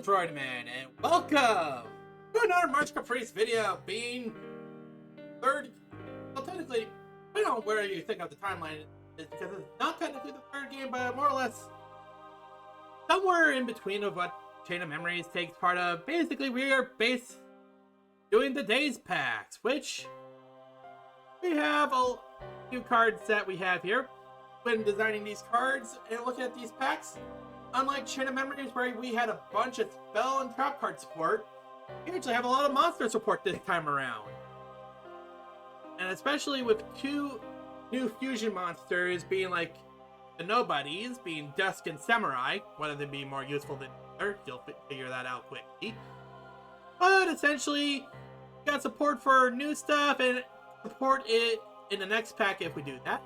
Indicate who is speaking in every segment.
Speaker 1: Droid Man, and welcome to another March Caprice video, being third, well technically, I don't know where you think of the timeline is, because it's not technically the third game, but more or less somewhere in between of what Chain of Memories takes part of. Basically, we are doing the Days Packs, which we have a few cards that we have here. When designing these cards and looking at these packs, unlike Chain of Memories where we had a bunch of spell and trap card support, we actually have a lot of monster support this time around. And especially with two new fusion monsters being like the nobodies, being Dusk and Samurai, one of them being more useful than the other, you'll figure that out quickly. But essentially, we got support for new stuff and support it in the next pack if we do that.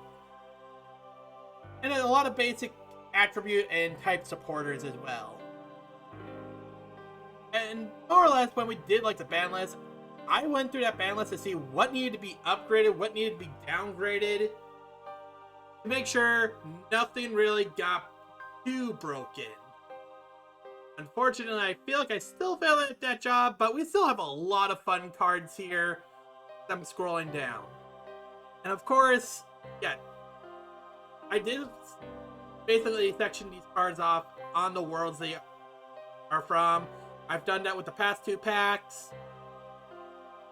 Speaker 1: And a lot of basic attribute and type supporters as well. And more or less when we did like the ban list, I went through that ban list to see what needed to be upgraded, what needed to be downgraded, to make sure nothing really got too broken. Unfortunately, I feel like I still failed at that job, but we still have a lot of fun cards here. I'm scrolling down. And of course, yeah, I did basically section these cards off on the worlds they are from. I've done that with the past two packs.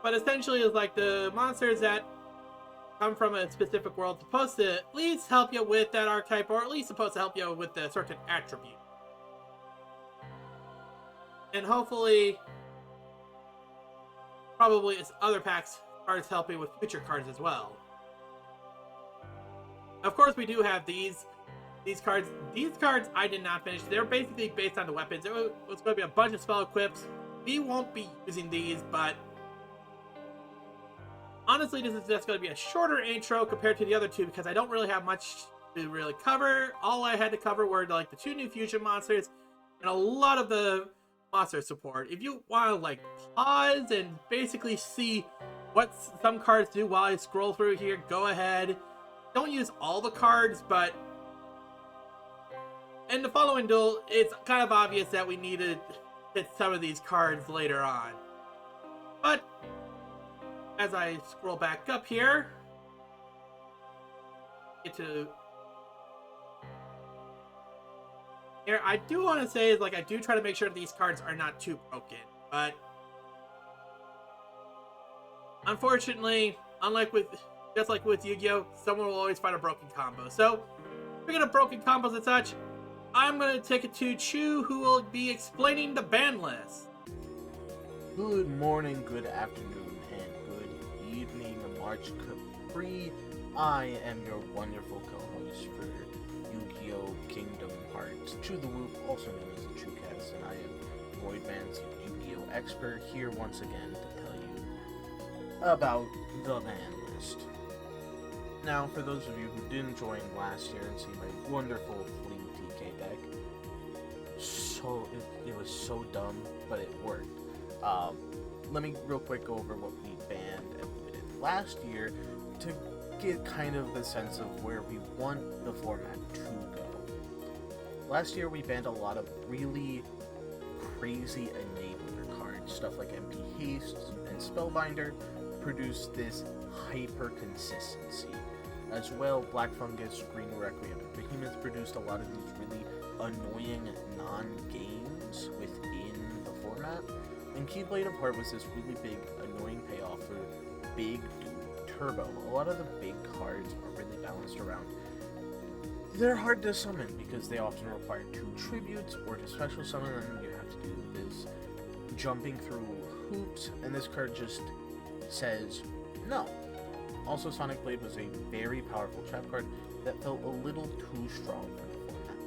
Speaker 1: But essentially, it's like the monsters that come from a specific world supposed to at least help you with that archetype, or at least supposed to help you with a certain attribute. And hopefully, probably it's other packs cards helping with future cards as well. Of course, we do have these cards. These cards I did not finish. They're basically based on the weapons. There was going to be a bunch of spell equips. We won't be using these, but honestly, this is just going to be a shorter intro compared to the other two because I don't really have much to really cover. All I had to cover were like the two new fusion monsters and a lot of the monster support. If you want to like pause and basically see what some cards do while I scroll through here, go ahead. Don't use all the cards, but in the following duel, it's kind of obvious that we need to hit some of these cards later on. But as I scroll back up here, here, I do want to say is like I do try to make sure these cards are not too broken, but unfortunately, just like with Yu-Gi-Oh, someone will always find a broken combo. So, speaking of broken combos and such, I'm going to take it to Chu, who will be explaining the ban list.
Speaker 2: Good morning, good afternoon, and good evening, March Capri. I am your wonderful co-host for Yu-Gi-Oh! Kingdom Hearts, Chu The Woop, also known as the Chucast, and I am Voidman's Yu-Gi-Oh! Expert here once again to tell you about the ban list. Now, for those of you who didn't join last year and see my wonderful Fleeing TK deck, it was so dumb, but it worked. Let me real quick go over what we banned and limited last year to get kind of the sense of where we want the format to go. Last year we banned a lot of really crazy enabler cards, stuff like MP Haste and Spellbinder produced this hyper consistency. As well, Black Fungus, Green Requiem, and Behemoth produced a lot of these really annoying non-games within the format. And Keyblade of Heart was this really big, annoying payoff for Big Dude Turbo. A lot of the big cards are really balanced around. They're hard to summon because they often require 2 tributes, or to special summon them you have to do this jumping through hoops, and this card just says no. Also, Sonic Blade was a very powerful trap card that felt a little too strong for the format.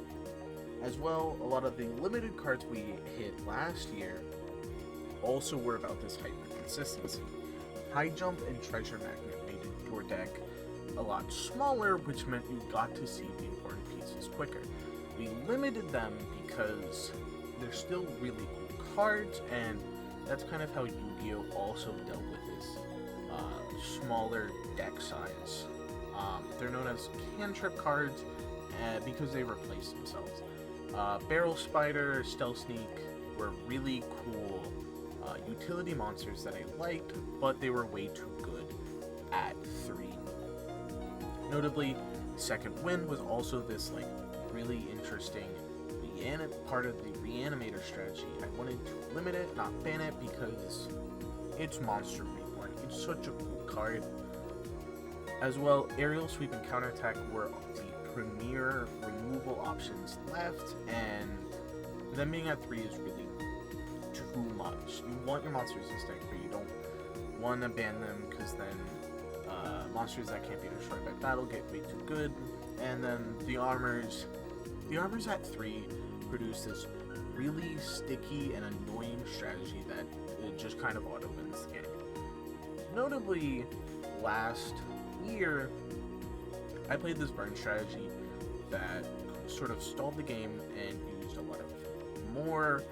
Speaker 2: As well, a lot of the limited cards we hit last year also were about this hyper consistency. High Jump and Treasure Magnet made your deck a lot smaller, which meant you got to see the important pieces quicker. We limited them because they're still really cool cards, and that's kind of how Yu-Gi-Oh! Also dealt with this smaller deck size. They're known as cantrip cards because they replace themselves. Barrel Spider, Stealth Sneak, were really cool utility monsters that I liked, but they were way too good at 3. Notably, Second Wind was also this like really interesting part of the reanimator strategy. I wanted to limit it, not ban it, because it's Monster Reborn. It's such a cool card. As well, Aerial Sweep and Counterattack were the premier removal options left, and them being at 3 is really too much. You want your monsters to stick, but you don't want to ban them, because then monsters that can't be destroyed by battle get way too good. And then the armors at 3 produce this really sticky and annoying strategy that it just kind of auto wins the game. Notably, last year I played this burn strategy that sort of stalled the game and used a lot of more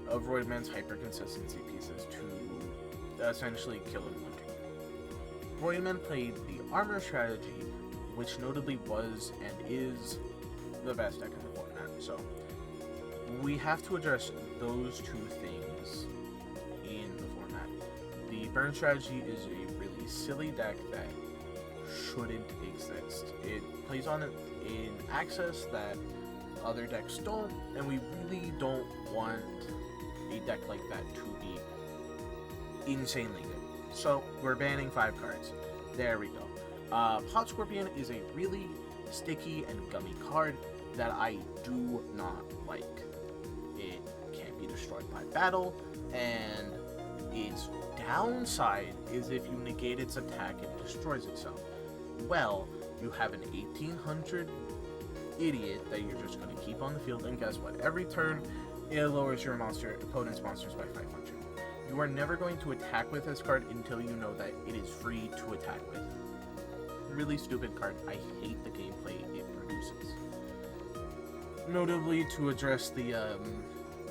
Speaker 2: of Roidman's hyper consistency pieces to essentially kill him. Roidman played the armor strategy, which notably was and is the best deck in the format. So we have to address those two things in the format. The burn strategy is a really silly deck that shouldn't exist. It plays on it in access that other decks don't, and we really don't want a deck like that to be insanely good. So we're banning 5 cards. There we go. Hot Scorpion is a really sticky and gummy card that I do not like. It can't be destroyed by battle, and its downside is if you negate its attack, it destroys itself. Well, you have an 1800 idiot that you're just going to keep on the field, and guess what? Every turn, it lowers your opponent's monsters by 500. You are never going to attack with this card until you know that it is free to attack with. Really stupid card. I hate the gameplay it produces. Notably, to address the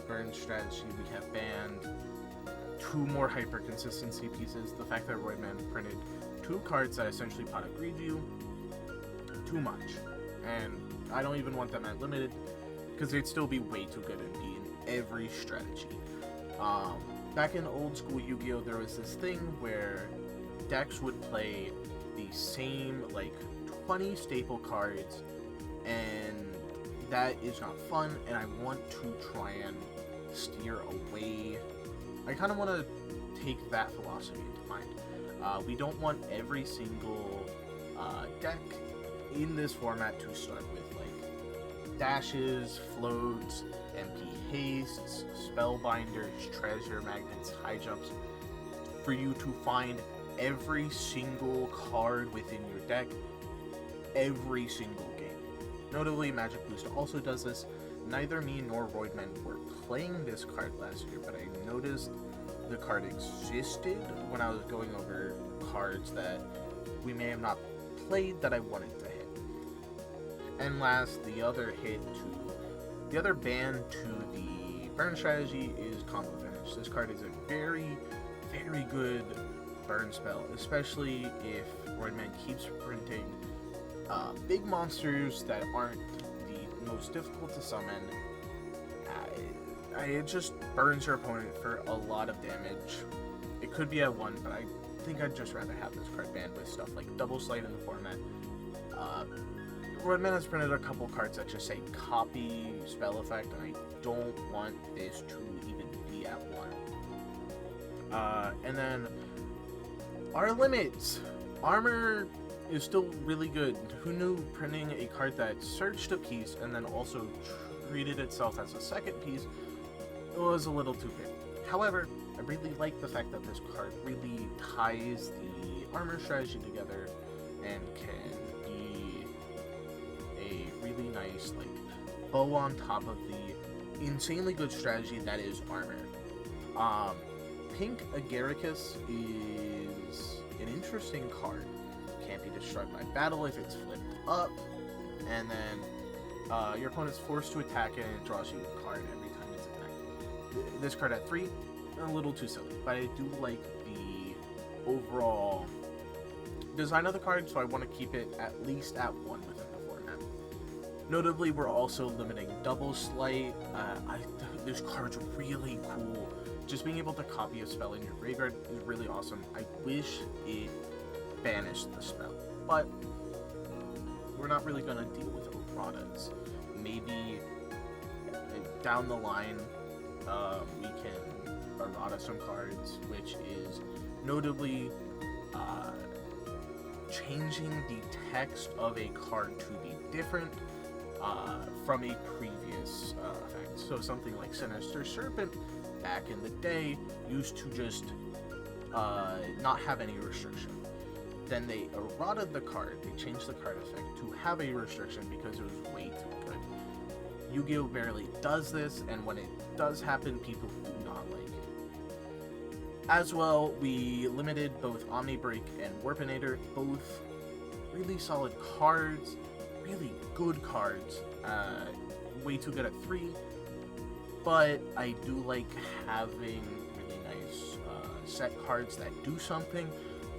Speaker 2: burn strategy, we have banned 2 more hyper consistency pieces. The fact that Roidman printed 2 cards that essentially pot agreed you, too much. And I don't even want them at limited, because they'd still be way too good and be in every strategy. Back in old school Yu-Gi-Oh, there was this thing where decks would play the same like 20 staple cards, and that is not fun, and I want to try and steer away. I kind of want to take that philosophy into mind. We don't want every single deck in this format to start with like dashes, floats, MP hastes, spellbinders, treasure magnets, high jumps, for you to find every single card within your deck every single game. Notably, Magic Booster also does this. Neither me nor Roidman were playing this card last year, but I noticed the card existed when I was going over cards that we may have not played that I wanted to hit. And last, the other ban to the burn strategy is Combo Finish. This card is a very, very good burn spell, especially if Roidman keeps printing big monsters that aren't the most difficult to summon. It just burns your opponent for a lot of damage. It could be at 1, but I think I'd just rather have this card banned with stuff like Double Slide in the format. Roidman has printed a couple cards that just say copy spell effect, and I don't want this to even be at 1. And then our limits. Armor is still really good. Who knew printing a card that searched a piece and then also treated itself as a second piece was a little too good. However, I really like the fact that this card really ties the armor strategy together and can be a really nice like bow on top of the insanely good strategy that is armor. Pink Agaricus is an interesting card. Can't be destroyed by battle if it's flipped up, and then your opponent's forced to attack it and it draws you a card every time it's attacked. This card at 3, a little too silly, but I do like the overall design of the card, so I want to keep it at least at 1 within the format. Notably, we're also limiting double sleight. This card's really cool. Just being able to copy a spell in your graveyard is really awesome. I wish it banished the spell, but we're not really going to deal with erratas. Maybe down the line, we can errata some cards, which is notably changing the text of a card to be different from a previous effect. So something like Sinister Serpent back in the day used to just not have any restriction. Then they errated the card, they changed the card effect to have a restriction because it was way too good. Yu-Gi-Oh! Barely does this, and when it does happen, people do not like it. As well, we limited both Omnibreak and Warpinator, both really solid cards, really good cards, way too good at 3, but I do like having really nice set cards that do something,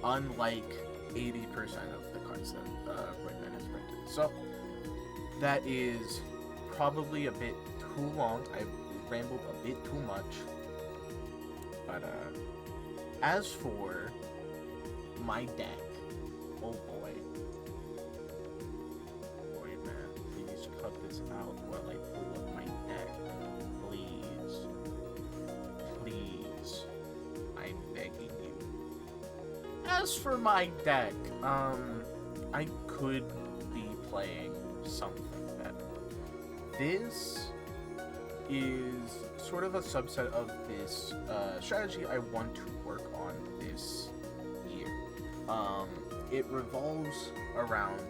Speaker 2: unlike 80% of the cards that Redman has printed. So, that is probably a bit too long. I've rambled a bit too much. But, as for my deck, oh boy. Boy, man, please cut this out while I pull up my deck. Please. Please. I'm begging you. As for my deck, I could be playing something better. This is sort of a subset of this strategy I want to work on this year. It revolves around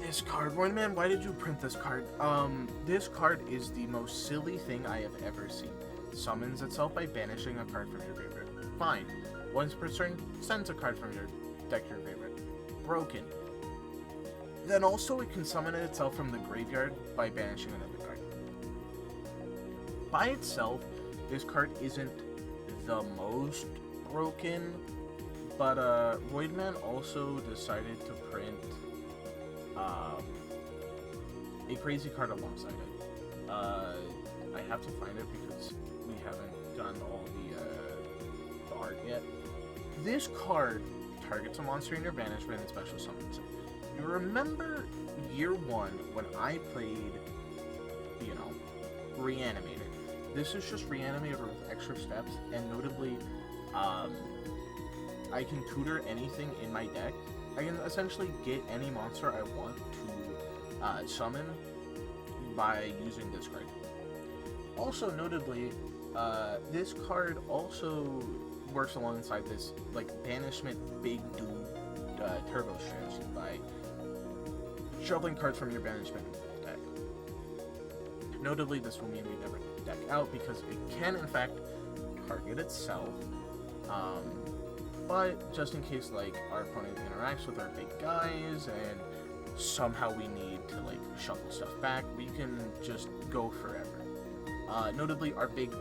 Speaker 2: this card. One man, why did you print this card? This card is the most silly thing I have ever seen. Summons itself by banishing a card from your graveyard. Fine. Once per turn, sends a card from your deck to your graveyard. Broken. Then also it can summon itself from the graveyard by banishing another card. By itself, this card isn't the most broken, but Voidman also decided to print a crazy card alongside it. I have to find it because we haven't done all the art yet. This card targets a monster in your banishment and special summons it. You remember year 1 when I played, Reanimator. This is just Reanimator with extra steps, and notably, I can tutor anything in my deck. I can essentially get any monster I want to summon by using this card. Also, notably, this card also works alongside this, banishment big dude turbo strategy by shuffling cards from your banishment deck. Notably, this will mean we never deck out because it can, in fact, target itself. But just in case, our opponent interacts with our big guys and somehow we need to, shuffle stuff back, we can just go forever. Notably, our big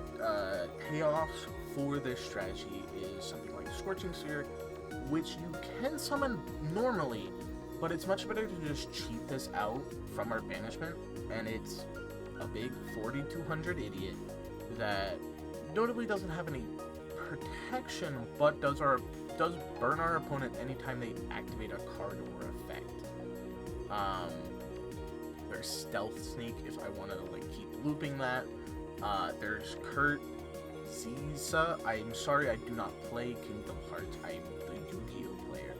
Speaker 2: payoffs for this strategy is something like Scorching Sphere, which you can summon normally, but it's much better to just cheat this out from our banishment, and it's a big 4200 idiot that notably doesn't have any protection, but does burn our opponent anytime they activate a card or effect. There's Stealth Sneak if I want to keep looping that. There's Kurt Ziza. I'm sorry I do not play Kingdom Hearts. I'm the Yu-Gi-Oh player.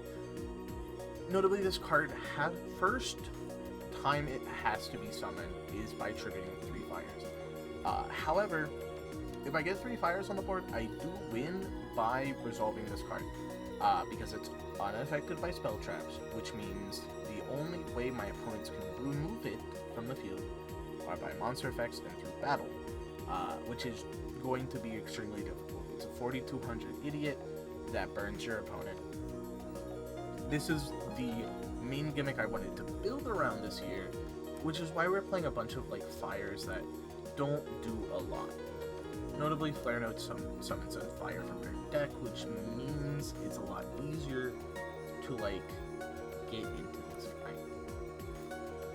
Speaker 2: Notably, this card first time it has to be summoned is by triggering 3 fires. However, if I get 3 fires on the board, I do win by resolving this card, because it's unaffected by spell traps, which means the only way my opponents can remove it from the field are by monster effects and through battle, which is going to be extremely difficult. It's a 4200 idiot that burns your opponent. This is the main gimmick I wanted to build around this year, which is why we're playing a bunch of fires that don't do a lot. Notably, Flare Note summons a fire from your deck, which means it's a lot easier to get into this fight.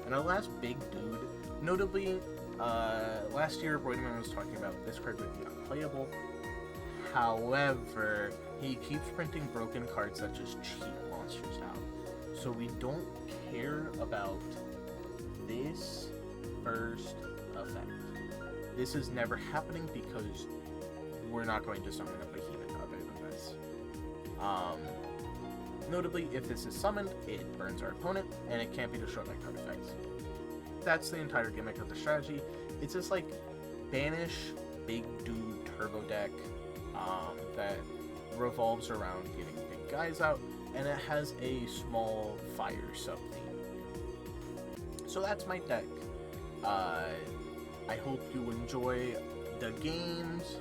Speaker 2: And our last big dude, notably, last year Roydman was talking about this card would be unplayable. However, he keeps printing broken cards that just cheat monsters out. So we don't care about this first effect. This is never happening because we're not going to summon a behemoth other than this. Notably, if this is summoned, it burns our opponent, and it can't be destroyed by card effects. That's the entire gimmick of the strategy. It's just like banish big dude turbo deck that revolves around getting big guys out, and it has a small fire sub theme. So that's my deck. I hope you enjoy the games.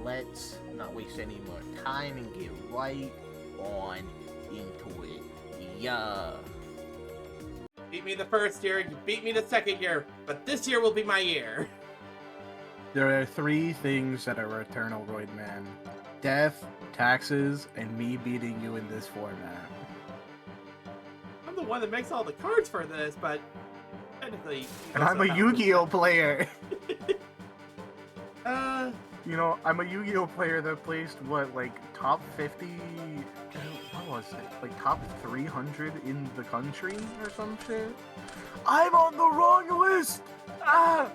Speaker 2: Let's not waste any more time and get right on into it. Yeah.
Speaker 1: Beat me the first year, you beat me the second year, but this year will be my year.
Speaker 3: There are 3 things that are eternal, Roydman. Death, taxes, and me beating you in this format.
Speaker 1: I'm the one that makes all the cards for this, but technically...
Speaker 3: And I'm a Yu-Gi-Oh player!
Speaker 1: You
Speaker 3: You know, I'm a Yu-Gi-Oh player that placed, what, like, top 50... What was it? Like, top 300 in the country or some shit? I'm on the wrong list! Ah!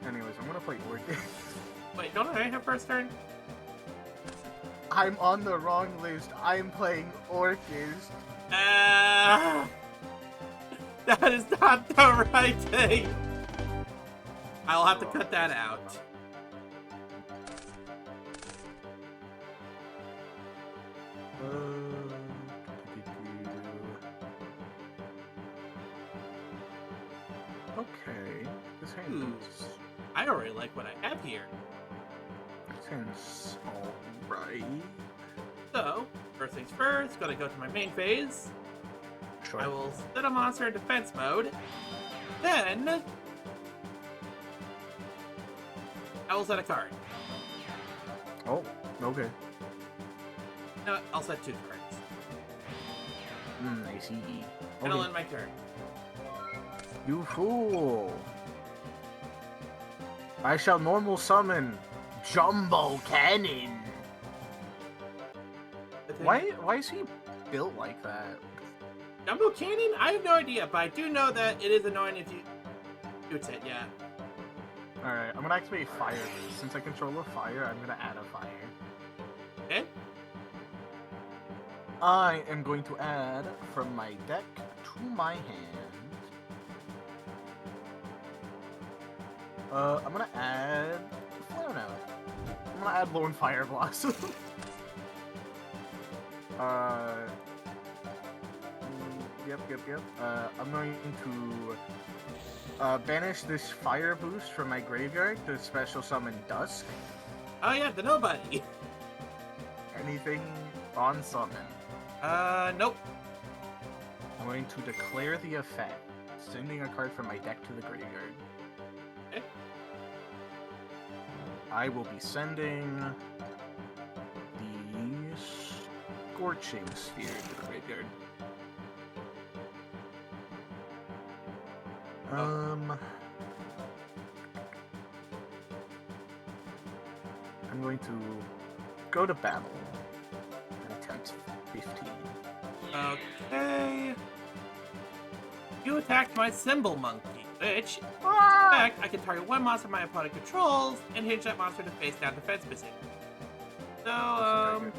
Speaker 3: Anyways, I'm gonna play Orchid.
Speaker 1: Wait, don't I have first turn?
Speaker 3: I'm on the wrong list. I'm playing Orchid.
Speaker 1: That is not the right thing. I'll have to cut that out.
Speaker 3: Okay, this hand is...
Speaker 1: I already like what I have here.
Speaker 3: This hand's alright.
Speaker 1: So, first things first, gotta go to my main phase.
Speaker 3: Sure.
Speaker 1: I will set a monster in defense mode. Then, I will set a card.
Speaker 3: Oh, okay.
Speaker 1: No, I'll set 2 cards.
Speaker 3: I see.
Speaker 1: And I'll end my turn.
Speaker 3: You fool! I shall normal summon Jumbo Cannon. Why is he built like that?
Speaker 1: Jumbo Cannon? I have no idea, but I do know that it is annoying if you shoots it, yeah.
Speaker 3: Alright, I'm gonna activate Fire. Since I control a fire, I'm gonna add a fire.
Speaker 1: Okay?
Speaker 3: I am going to add from my deck to my hand. I'm gonna add... I don't know. I'm gonna add Lone Fire Blossom. Yep. I'm going to banish this fire boost from my graveyard to special summon Dusk.
Speaker 1: Oh yeah, the nobody.
Speaker 3: Anything on summon.
Speaker 1: Nope.
Speaker 3: I'm going to declare the effect, sending a card from my deck to the graveyard.
Speaker 1: Okay.
Speaker 3: I will be sending the Scorching Sphere to the graveyard. I'm going to go to battle and attempt 15.
Speaker 1: Okay. You attacked my symbol monkey, which, in fact, I can target one monster my opponent controls and hinge that monster to face down defense position. So,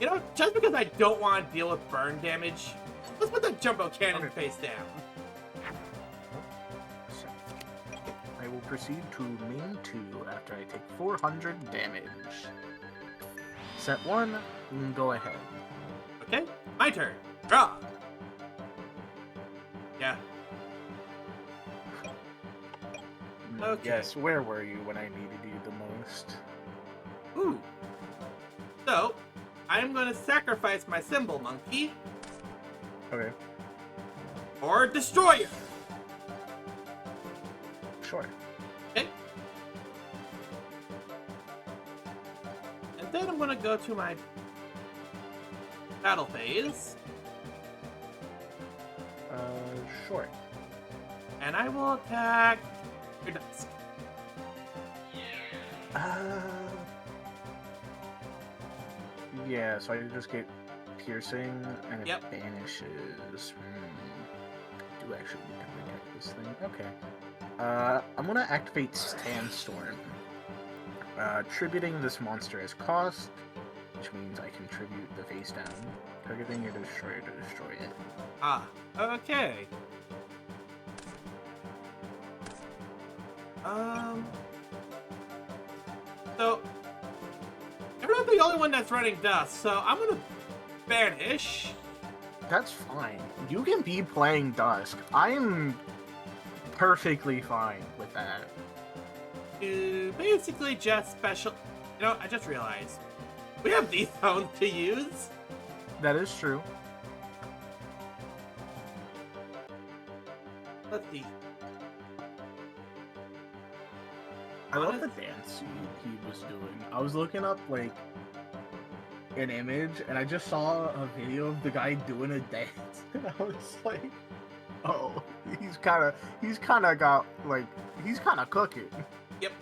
Speaker 1: you know, just because I don't want to deal with burn damage, let's put the Jumbo Cannon face down.
Speaker 3: I will proceed to main 2 after I take 400 damage. Set 1, go ahead.
Speaker 1: Okay, my turn. Draw. Yeah. Okay.
Speaker 3: Yes, where were you when I needed you the most?
Speaker 1: Ooh. So, I'm going to sacrifice my symbol monkey
Speaker 3: Okay,
Speaker 1: for Destroyer.
Speaker 3: sure.
Speaker 1: Okay. And then I'm going to go to my battle phase.
Speaker 3: Sure.
Speaker 1: And I will attack your dusk.
Speaker 3: Yeah, so I just get piercing and it
Speaker 1: Yep.
Speaker 3: banishes. I do actually need to protect this thing. Okay. I'm gonna activate Sandstorm. Tributing this monster as cost, which means I can tribute the face down, targeting your destroyer to destroy it.
Speaker 1: Ah, okay. So I'm not the only one that's running dust, so I'm gonna banish.
Speaker 3: That's fine. You can be playing Dusk. I'm perfectly fine with that.
Speaker 1: To basically just special. You know, I just realized we have these zones to use.
Speaker 3: That is true.
Speaker 1: Let's see.
Speaker 3: I love the dance he was doing. I was looking up like an image, and I just saw a video of the guy doing a dance, and I was like, "Oh, he's kind of cooking."
Speaker 1: Yep.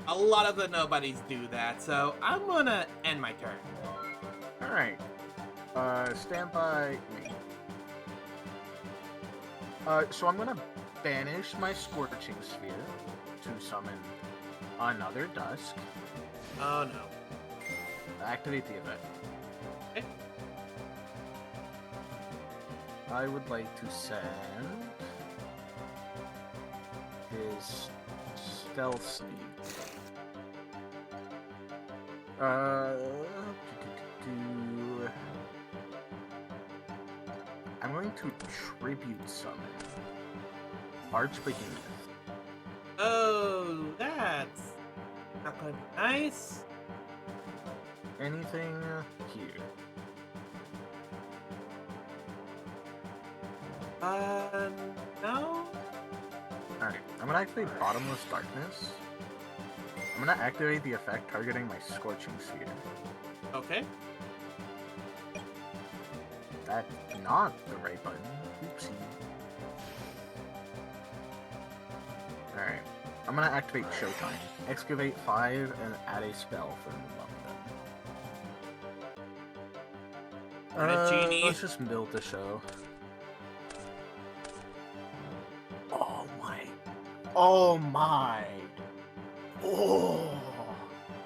Speaker 1: A lot of the nobodies do that, so I'm gonna end my turn.
Speaker 3: All right. Stand by me. So I'm gonna banish my Scorching Sphere to summon another Dusk.
Speaker 1: Oh no.
Speaker 3: Activate the event.
Speaker 1: Okay.
Speaker 3: I would like to send his Stealth Sneak. I'm going to tribute summon Archbehemoth.
Speaker 1: Oh, that's not gonna be nice.
Speaker 3: Anything here?
Speaker 1: No.
Speaker 3: Alright, I'm gonna activate Bottomless Darkness. I'm gonna activate the effect targeting my Scorching Sphere.
Speaker 1: Okay.
Speaker 3: That's not the right button. Oopsie. Alright, I'm gonna activate Showtime. Excavate 5 and add a spell from among them.
Speaker 1: Alright, Genie.
Speaker 3: Let's just build the show. Oh my. Oh my. Oh.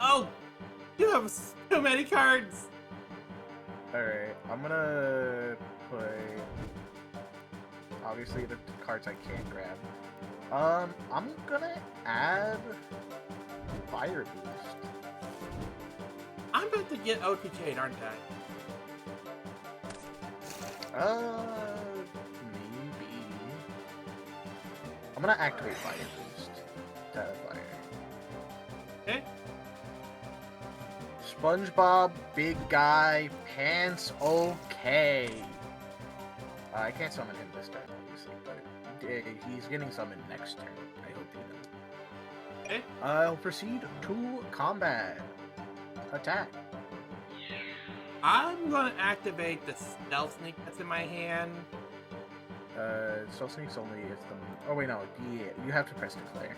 Speaker 1: Oh, you have so many cards.
Speaker 3: Alright, I'm gonna play obviously the cards I can't grab. I'm gonna add Fire Boost.
Speaker 1: I'm about to get OTK'd, aren't I?
Speaker 3: Maybe. I'm gonna activate Fire Boost to add fire.
Speaker 1: Okay.
Speaker 3: SpongeBob, big guy, pants okay. I can't summon him this turn, obviously, but he's getting summoned next turn. I hope you know.
Speaker 1: Okay.
Speaker 3: I'll proceed to combat. Attack.
Speaker 1: I'm gonna activate the Stealth Sneak that's in my hand.
Speaker 3: Stealth Sneak's only if the... Oh wait, no, you have to press Declare.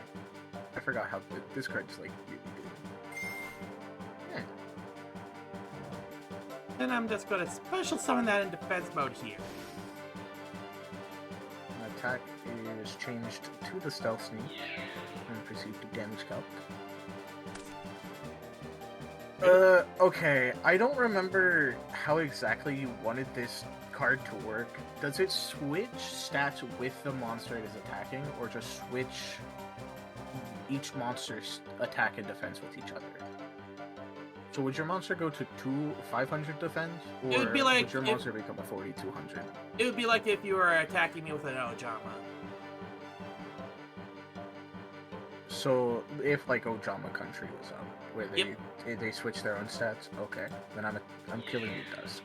Speaker 3: I forgot how this card's like really good. Yeah.
Speaker 1: Then I'm just gonna special summon that in defense mode here.
Speaker 3: Attack is changed to the Stealth Sneak and proceed to damage calc. Okay, I don't remember how exactly you wanted this card to work. Does it switch stats with the monster it is attacking, or just switch each monster's attack and defense with each other? So would your monster go to 500 defense, or
Speaker 1: It would be like
Speaker 3: would your monster become a 4200?
Speaker 1: It would be like if you were attacking me with an Ojama.
Speaker 3: So if like Ojama Country was up, where
Speaker 1: Yep.
Speaker 3: they switch their own stats, okay, then I'm killing you, Dusk.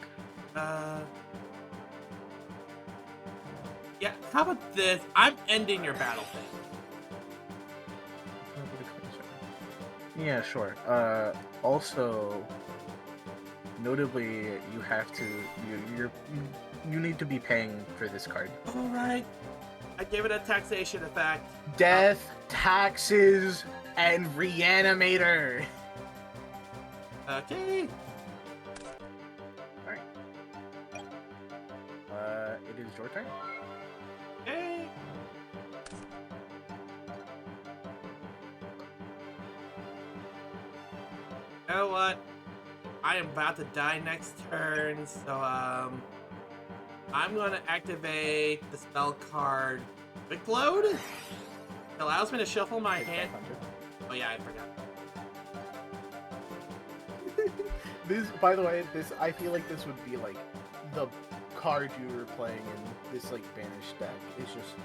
Speaker 1: Yeah, how about this? I'm ending your battle thing.
Speaker 3: Yeah, sure. Also, notably, you have to you need to be paying for this card.
Speaker 1: Alright. I gave it a taxation effect.
Speaker 3: Death, taxes, and reanimator.
Speaker 1: Okay.
Speaker 3: Alright. It is your turn.
Speaker 1: Okay. You know what? I am about to die next turn, so I'm gonna activate the spell card Quick Load. It allows me to shuffle my hand. Oh yeah, I forgot.
Speaker 2: This, by the way, I feel like this would be like the card you were playing in this like banished deck. It's just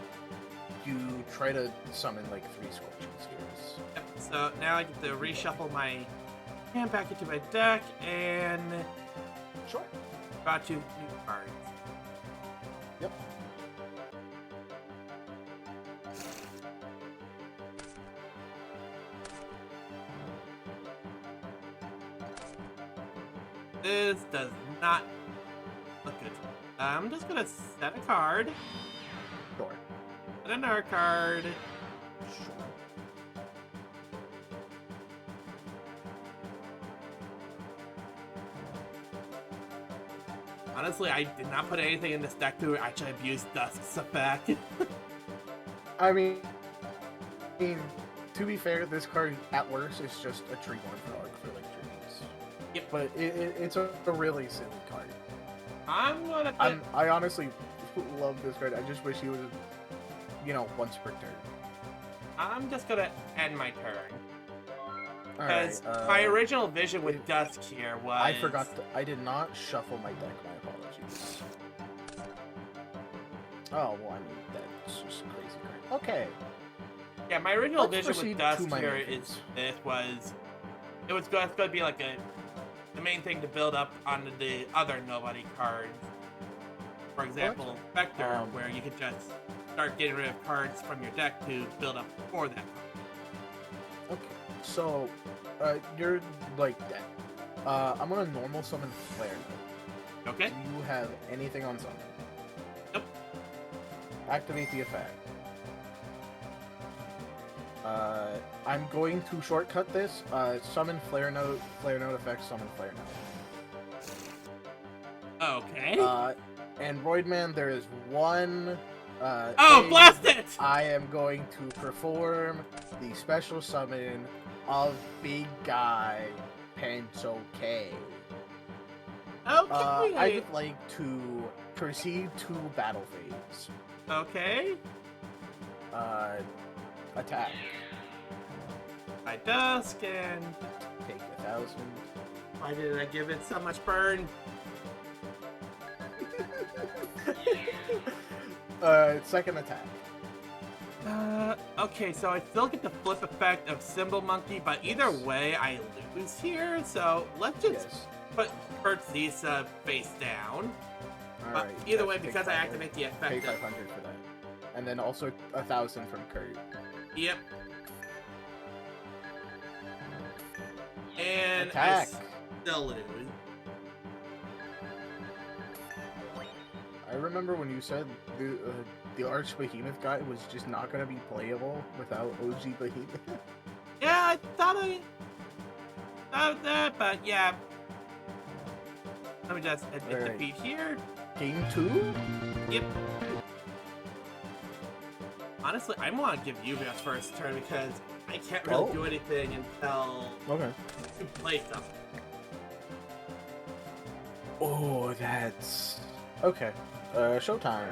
Speaker 2: you try to summon like 3 Scorching Spheres.
Speaker 1: Yep, so now I get to reshuffle my hand back into my deck and
Speaker 2: Sure.
Speaker 1: draw 2 new cards.
Speaker 2: Yep.
Speaker 1: This does not look good. I'm just gonna set a card,
Speaker 2: Sure.
Speaker 1: set another card.
Speaker 2: Sure.
Speaker 1: Honestly, I did not put anything in this deck to actually abuse Dusk's effect.
Speaker 2: I mean, to be fair, this card at worst is just a tree one frog for like trees.
Speaker 1: Yep.
Speaker 2: But it's a really silly card.
Speaker 1: I'm gonna put...
Speaker 2: I honestly love this card. I just wish he was, once per turn.
Speaker 1: I'm just gonna end my turn.
Speaker 2: Alright,
Speaker 1: Because my original vision with Dusk here was...
Speaker 2: I forgot. I did not shuffle my deck. My apologies. Oh well, I mean that's just a crazy card. Okay.
Speaker 1: Yeah, my original
Speaker 2: Let's
Speaker 1: vision
Speaker 2: proceed
Speaker 1: with Dusk
Speaker 2: to my
Speaker 1: here
Speaker 2: main
Speaker 1: is it was going to be like the main thing to build up on the other nobody cards. For example, Vector, where you could just start getting rid of cards from your deck to build up for that card.
Speaker 2: Okay. So, you're like dead. I'm gonna normal summon Flare Note.
Speaker 1: Okay?
Speaker 2: Do you have anything on summon?
Speaker 1: Nope.
Speaker 2: Activate the effect. I'm going to shortcut this. Summon Flare Note effect, summon Flare Note.
Speaker 1: Okay.
Speaker 2: And Roidman, there is one.
Speaker 1: Oh, blast it!
Speaker 2: I am going to perform the special summon of Big Guy Pencil K.
Speaker 1: Okay.
Speaker 2: I would like to proceed to battle phase.
Speaker 1: Okay.
Speaker 2: Attack.
Speaker 1: By Dusk and...
Speaker 2: Take 1,000.
Speaker 1: Why did I give it so much burn?
Speaker 2: Second attack.
Speaker 1: Okay, so I still get the flip effect of Symbol Monkey, but either way, I lose here, so let's just put Kurtzisa face down. But
Speaker 2: Alright.
Speaker 1: either way, because I activate the effect
Speaker 2: Pay
Speaker 1: of...
Speaker 2: 500 for that. And then also 1,000 from Kurt.
Speaker 1: Yep. And
Speaker 2: Attack.
Speaker 1: I still lose.
Speaker 2: I remember when you said the Arch Behemoth guy was just not going to be playable without OG Behemoth.
Speaker 1: Yeah, I thought that, but yeah. Let me just admit defeat here.
Speaker 2: Game 2?
Speaker 1: Yep. Honestly, I want to give you guys first turn because I can't really do anything until you play stuff.
Speaker 2: Oh, that's... Okay. Showtime.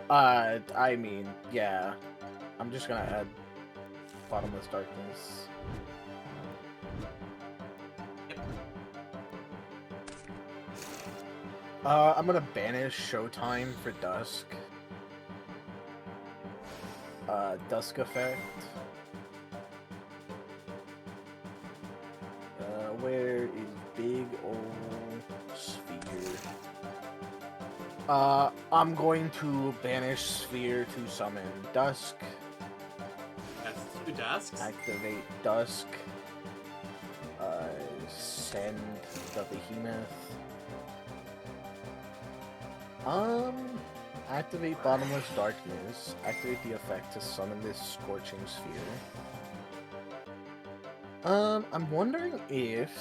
Speaker 2: I mean, yeah. I'm just gonna add Bottomless Darkness.
Speaker 1: Yep.
Speaker 2: I'm gonna banish Showtime for Dusk. Dusk effect. Where is big old sphere? I'm going to banish sphere to summon Dusk.
Speaker 1: That's 2 Dusks.
Speaker 2: Activate Dusk. send the behemoth. Activate Bottomless Darkness. Activate the effect to summon this Scorching Sphere. I'm wondering if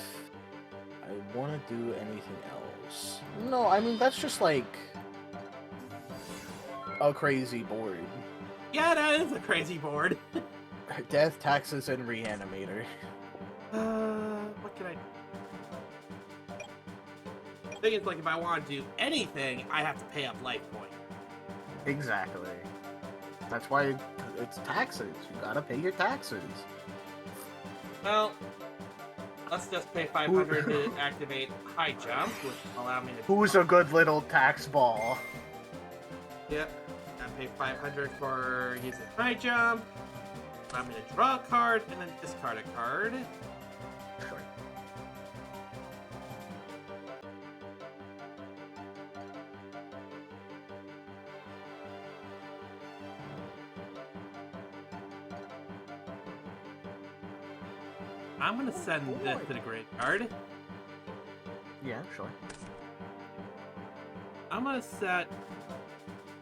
Speaker 2: I want to do anything else. No, I mean, that's just like a crazy board.
Speaker 1: Yeah, that is a crazy board.
Speaker 2: Death, Taxes, and Reanimator.
Speaker 1: What can I... Thing is, like, if I want to do anything, I have to pay up life point.
Speaker 3: Exactly. That's why it's taxes. You gotta pay your taxes.
Speaker 1: Well, let's just pay 500 to activate High Jump, which will allow me to...
Speaker 3: Who's a good little tax ball?
Speaker 1: Yep. I pay 500 for using High Jump. Allow me to draw a card, and then discard a card.
Speaker 3: Sure.
Speaker 1: I'm gonna send this to the graveyard.
Speaker 3: Yeah, sure.
Speaker 1: I'm gonna set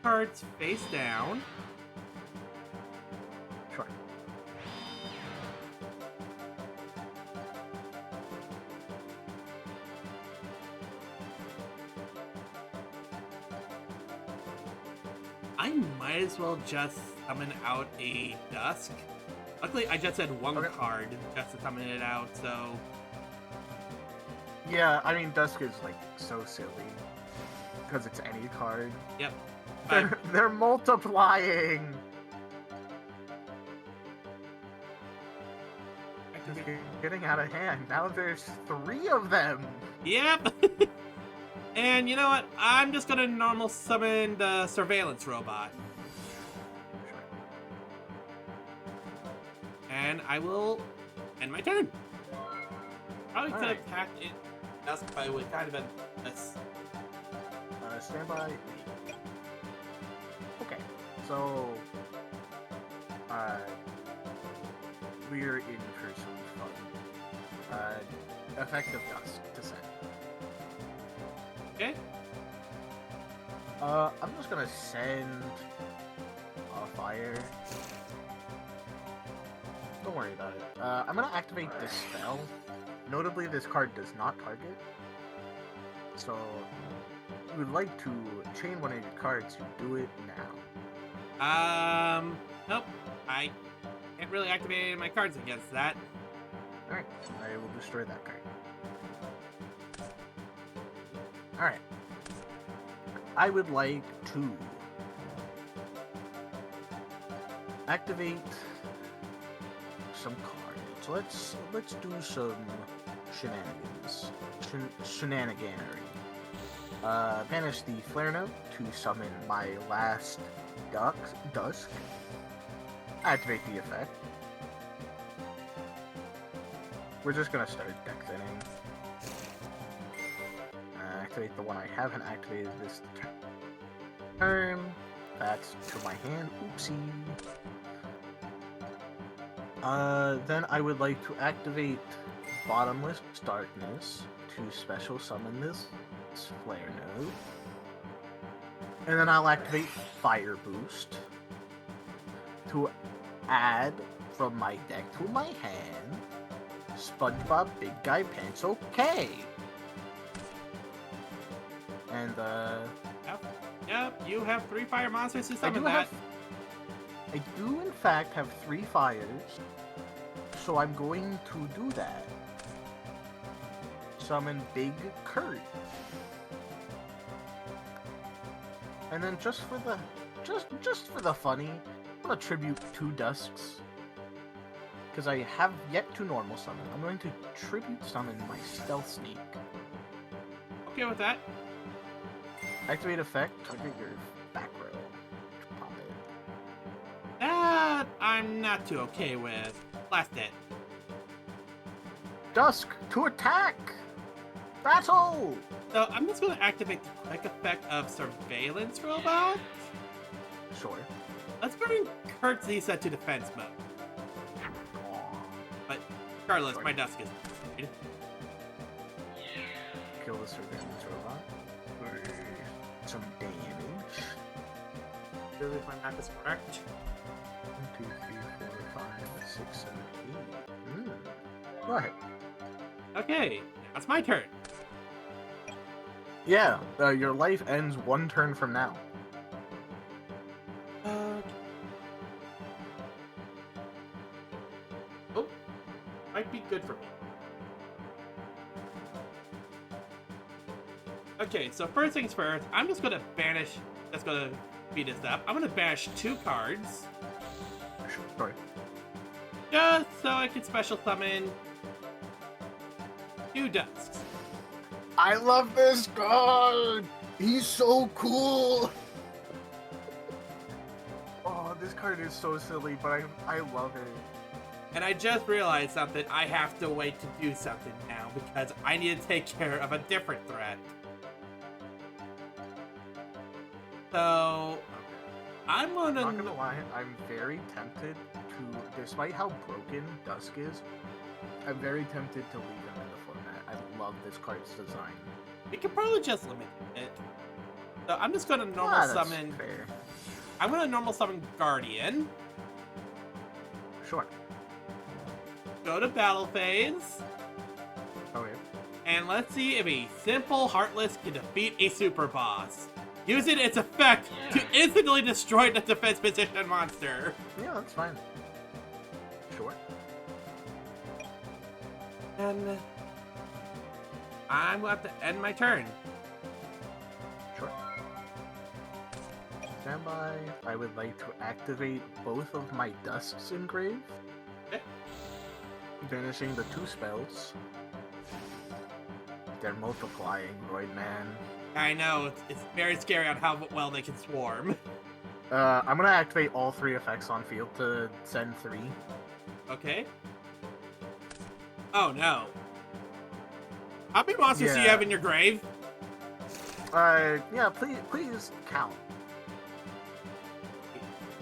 Speaker 1: cards face down.
Speaker 3: Sure.
Speaker 1: I might as well just summon out a Dusk. Luckily, I just had one card just to summon it out, so...
Speaker 3: Yeah, I mean, Dusk is, like, so silly. Because it's any card.
Speaker 1: Yep.
Speaker 3: They're multiplying! It's getting out of hand. Now there's 3 of them!
Speaker 1: Yep! And you know what? I'm just gonna normal summon the Surveillance Robot. And I will end my turn. Probably could have attacked it Dusk, but it would kind of been this.
Speaker 3: Stand by. Okay, so we're in for some fun. Effective Dusk to send.
Speaker 1: Okay.
Speaker 3: I'm just gonna send a fire. Don't worry about it. I'm gonna activate this spell. Notably, this card does not target. So, if you would like to chain one of your cards, you do it now.
Speaker 1: Nope. I can't really activate any of my cards against that.
Speaker 3: Alright, I will destroy that card. Alright. I would like to activate some cards. Let's do some shenanigans. Shenaniganery. Banish the Flare Note to summon my last Dusk. Activate the effect. We're just gonna start deck thinning. Activate the one I haven't activated this turn. That's to my hand. Oopsie. Then I would like to activate Bottomless Darkness to special summon this Flare Node. And then I'll activate Fire Boost to add from my deck to my hand SpongeBob Big Guy Pencil K. And
Speaker 1: Yep, you have 3 fire monsters to summon that.
Speaker 3: I do in fact have 3 fires, so I'm going to do that. Summon Big Kurt. And then just for the funny, I'm gonna tribute 2 Dusks. Because I have yet to normal summon. I'm going to tribute summon my Stealth Sneak.
Speaker 1: Okay with that.
Speaker 3: Activate effect, target your back row. Pop it.
Speaker 1: That I'm not too okay with. Blast it.
Speaker 3: Dusk to attack! Battle!
Speaker 1: So I'm just going to activate the quick effect of Surveillance Robot.
Speaker 3: Sure.
Speaker 1: Let's bring Kurt's set to defense mode. But regardless, my Dusk is dead.
Speaker 3: kill the surveillance robot for some damage.
Speaker 1: Really, if my math is correct.
Speaker 3: 1, 2, 3, 4, 5, 6, 7, 8. Go ahead.
Speaker 1: Okay, that's my turn.
Speaker 3: Yeah, your life ends 1 turn from now.
Speaker 1: Oh, might be good for me. Okay, so first things first, I'm just gonna banish. That's gonna speed this up. I'm gonna banish 2 cards,
Speaker 3: Sorry.
Speaker 1: just so I can special summon 2 Dusks.
Speaker 3: I love this card! He's so cool! Oh, this card is so silly, but I love it.
Speaker 1: And I just realized something. I have to wait to do something now because I need to take care of a different threat. So, I'm gonna...
Speaker 3: I'm not gonna lie, I'm very tempted to, despite how broken Dusk is, I'm very tempted to leave him in the format. I love this card's design.
Speaker 1: We could probably just limit it. So I'm just gonna normal
Speaker 3: That's
Speaker 1: summon...
Speaker 3: fair.
Speaker 1: I'm gonna normal summon Guardian.
Speaker 3: Sure.
Speaker 1: Go to battle phase.
Speaker 3: Okay.
Speaker 1: And let's see if a simple Heartless can defeat a super boss. Using its effect to instantly destroy the defense position monster.
Speaker 3: Yeah, that's fine. Sure.
Speaker 1: And I'm going to have to end my turn.
Speaker 3: Sure. Stand by. I would like to activate both of my Dusks engrave.
Speaker 1: Okay.
Speaker 3: Banishing the 2 spells. They're multiplying, Roid Man.
Speaker 1: I know, it's very scary on how well they can swarm.
Speaker 3: I'm gonna activate all 3 effects on field to send 3.
Speaker 1: Okay. Oh no. How many monsters do you
Speaker 3: Yeah.
Speaker 1: have in your grave?
Speaker 3: Yeah, please count.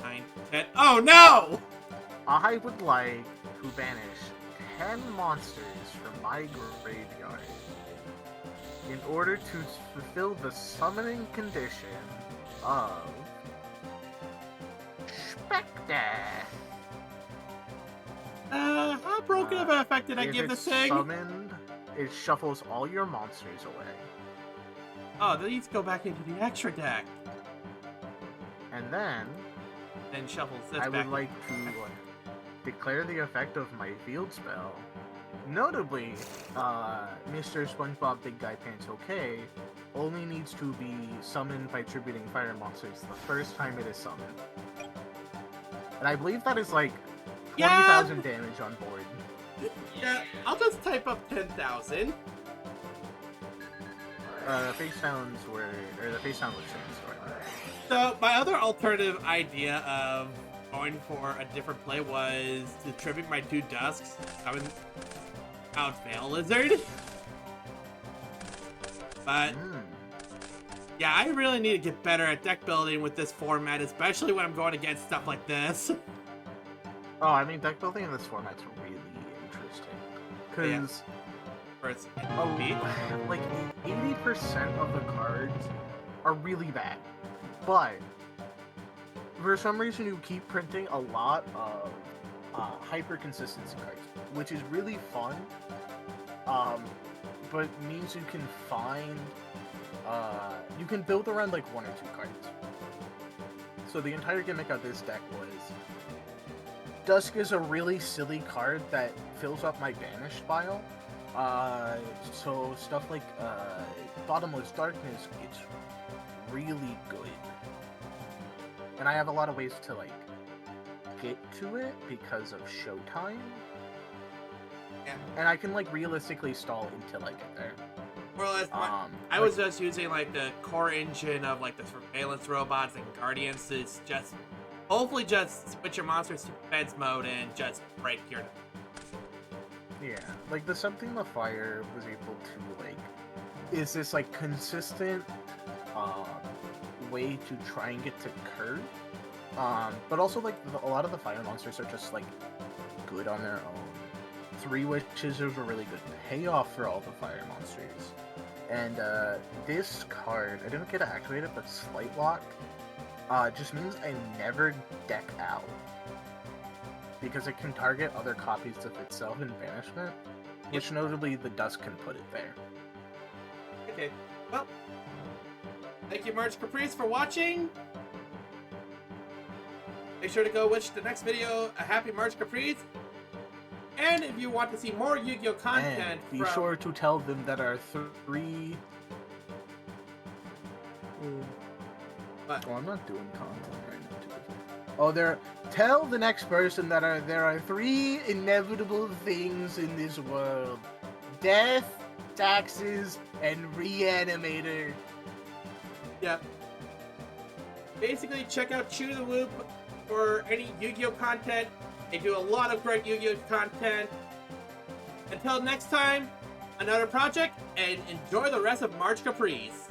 Speaker 1: 9, 10. Oh no!
Speaker 3: I would like to banish 10 monsters from my graveyard in order to fulfill the summoning condition of Spectre.
Speaker 1: How broken of an effect did I
Speaker 3: If
Speaker 1: give
Speaker 3: it's
Speaker 1: this thing?
Speaker 3: summoned, it shuffles all your monsters away.
Speaker 1: Oh, they need to go back into the extra deck.
Speaker 3: And then
Speaker 1: Then shuffles this
Speaker 3: I
Speaker 1: back.
Speaker 3: would like to declare the effect of my field spell. Notably, Mr. SpongeBob Big Guy Pants OK only needs to be summoned by tributing fire monsters the first time it is summoned. And I believe that is like 20,000 damage on board.
Speaker 1: Yeah, I'll just type up 10,000.
Speaker 3: Face sounds were, or the face sound was changed.
Speaker 1: So, my other alternative idea of going for a different play was to tribute my 2 Dusks. Out Veil Lizard. But, yeah, I really need to get better at deck building with this format, especially when I'm going against stuff like this.
Speaker 3: Oh, I mean, deck building in this format's really interesting. Because, like, 80% of the cards are really bad. But, for some reason, you keep printing a lot of hyper-consistency cards, which is really fun, but means you can find, you can build around, like, 1 or 2 cards. So the entire gimmick of this deck was, Dusk is a really silly card that fills up my banished pile, so stuff like, Bottomless Darkness, it's really good. And I have a lot of ways to, like, get to it because of showtime.
Speaker 1: Yeah.
Speaker 3: And I can, like, realistically stall until I get there.
Speaker 1: Well, I was just using, like, the core engine of, like, the surveillance robots and guardians to just, hopefully just switch your monsters to defense mode and just break your...
Speaker 3: Yeah, like, the Something the Fire was able to, like, is this, like, consistent, way to try and get to curve. But also, like, a lot of the fire monsters are just, like, good on their own. 3 Witches is a really good payoff for all the fire monsters. And this card, I didn't get to activate it, but Slight Lock just means I never deck out. Because it can target other copies of itself in Banishment, which notably the Dust can put it there.
Speaker 1: Okay, well, thank you, March Caprice, for watching. Make sure to go wish the next video a happy March Caprice. And if you want to see more Yu-Gi-Oh content,
Speaker 3: and be sure to tell them that our three...
Speaker 1: What?
Speaker 3: Oh, I'm not doing content right now. Oh, tell the next person that there are three inevitable things in this world: death, taxes, and Reanimator.
Speaker 1: Yep. Basically, check out Chu The Woop for any Yu-Gi-Oh content. They do a lot of great Yu-Gi-Oh content. Until next time, another project, and enjoy the rest of March Caprice.